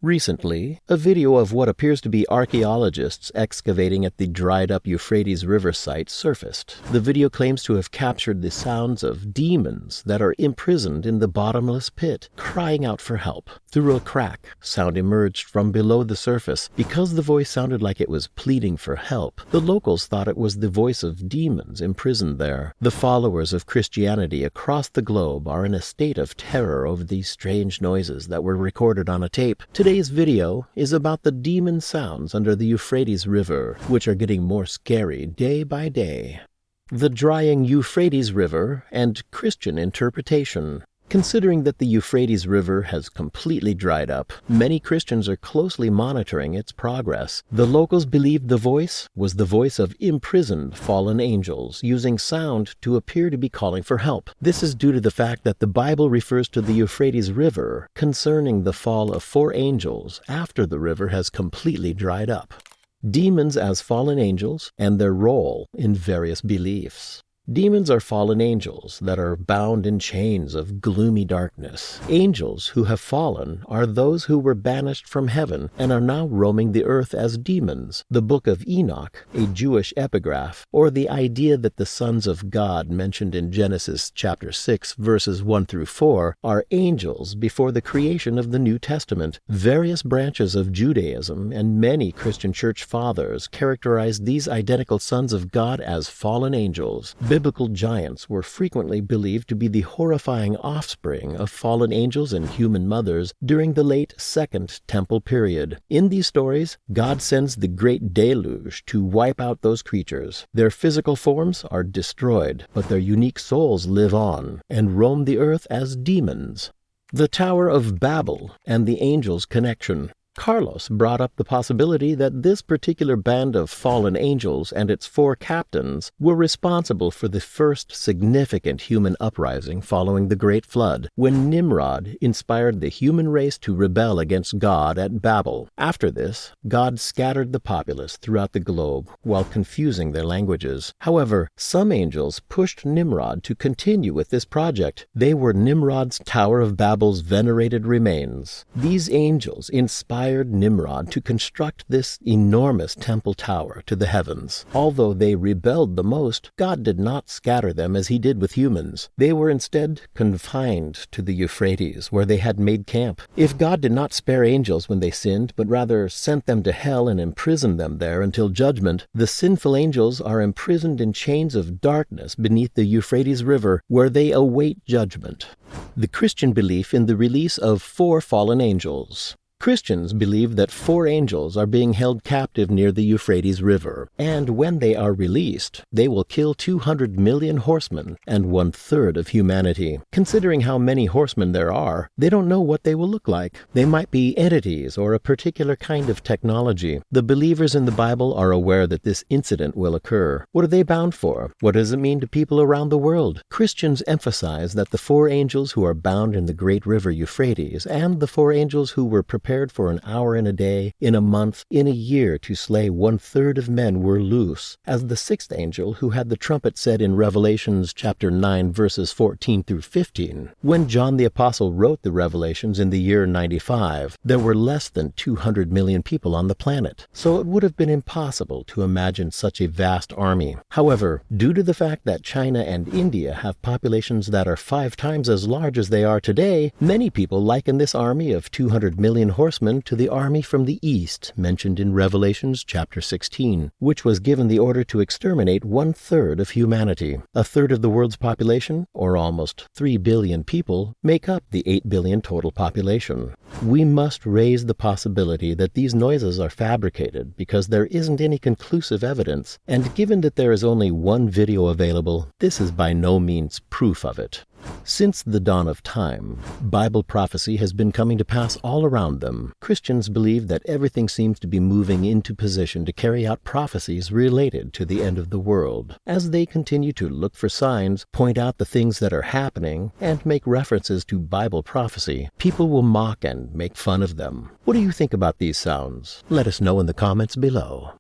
Recently, a video of what appears to be archaeologists excavating at the dried-up Euphrates River site surfaced. The video claims to have captured the sounds of demons that are imprisoned in the bottomless pit, crying out for help. Through a crack, sound emerged from below the surface. Because the voice sounded like it was pleading for help, the locals thought it was the voice of demons imprisoned there. The followers of Christianity across the globe are in a state of terror over these strange noises that were recorded on a tape. Today's video is about the demon sounds under the Euphrates River, which are getting more scary day by day. The drying Euphrates River and Christian interpretation. Considering that the Euphrates River has completely dried up, many Christians are closely monitoring its progress. The locals believed the voice was the voice of imprisoned fallen angels, using sound to appear to be calling for help. This is due to the fact that the Bible refers to the Euphrates River concerning the fall of 4 angels after the river has completely dried up. Demons as fallen angels and their role in various beliefs. Demons are fallen angels that are bound in chains of gloomy darkness. Angels who have fallen are those who were banished from heaven and are now roaming the earth as demons. The Book of Enoch, a Jewish epigraph, or the idea that the sons of God mentioned in Genesis chapter 6 verses 1 through 4 are angels before the creation of the New Testament. Various branches of Judaism and many Christian church fathers characterize these identical sons of God as fallen angels. Biblical giants were frequently believed to be the horrifying offspring of fallen angels and human mothers during the late Second Temple period. In these stories, God sends the great deluge to wipe out those creatures. Their physical forms are destroyed, but their unique souls live on and roam the earth as demons. The Tower of Babel and the angels' connection. Carlos brought up the possibility that this particular band of fallen angels and its 4 captains were responsible for the first significant human uprising following the Great Flood, when Nimrod inspired the human race to rebel against God at Babel. After this, God scattered the populace throughout the globe while confusing their languages. However, some angels pushed Nimrod to continue with this project. They were Nimrod's Tower of Babel's venerated remains. These angels inspired Nimrod to construct this enormous temple tower to the heavens. Although they rebelled the most, God did not scatter them as he did with humans. They were instead confined to the Euphrates, where they had made camp. If God did not spare angels when they sinned, but rather sent them to hell and imprisoned them there until judgment, the sinful angels are imprisoned in chains of darkness beneath the Euphrates River, where they await judgment. The Christian belief in the release of 4 fallen angels. Christians believe that 4 angels are being held captive near the Euphrates River, and when they are released, they will kill 200 million horsemen and 1/3 of humanity. Considering how many horsemen there are, they don't know what they will look like. They might be entities or a particular kind of technology. The believers in the Bible are aware that this incident will occur. What are they bound for? What does it mean to people around the world? Christians emphasize that the 4 angels who are bound in the great river Euphrates and the 4 angels who were prepared for an hour in a day, in a month, in a year to slay 1/3 of men were loose, as the 6th angel who had the trumpet said in Revelations chapter 9 verses 14 through 15. When John the Apostle wrote the Revelations in the year 95, there were less than 200 million people on the planet, so it would have been impossible to imagine such a vast army. However, due to the fact that China and India have populations that are 5 times as large as they are today, many people liken this army of 200 million horsemen to the army from the east mentioned in Revelations chapter 16, which was given the order to exterminate 1/3 of humanity. 1/3 of the world's population, or almost 3 billion people, make up the 8 billion total population. We must raise the possibility that these noises are fabricated because there isn't any conclusive evidence, and given that there is only 1 video available, this is by no means proof of it. Since the dawn of time, Bible prophecy has been coming to pass all around them. Christians believe that everything seems to be moving into position to carry out prophecies related to the end of the world. As they continue to look for signs, point out the things that are happening, and make references to Bible prophecy, people will mock and make fun of them. What do you think about these sounds? Let us know in the comments below.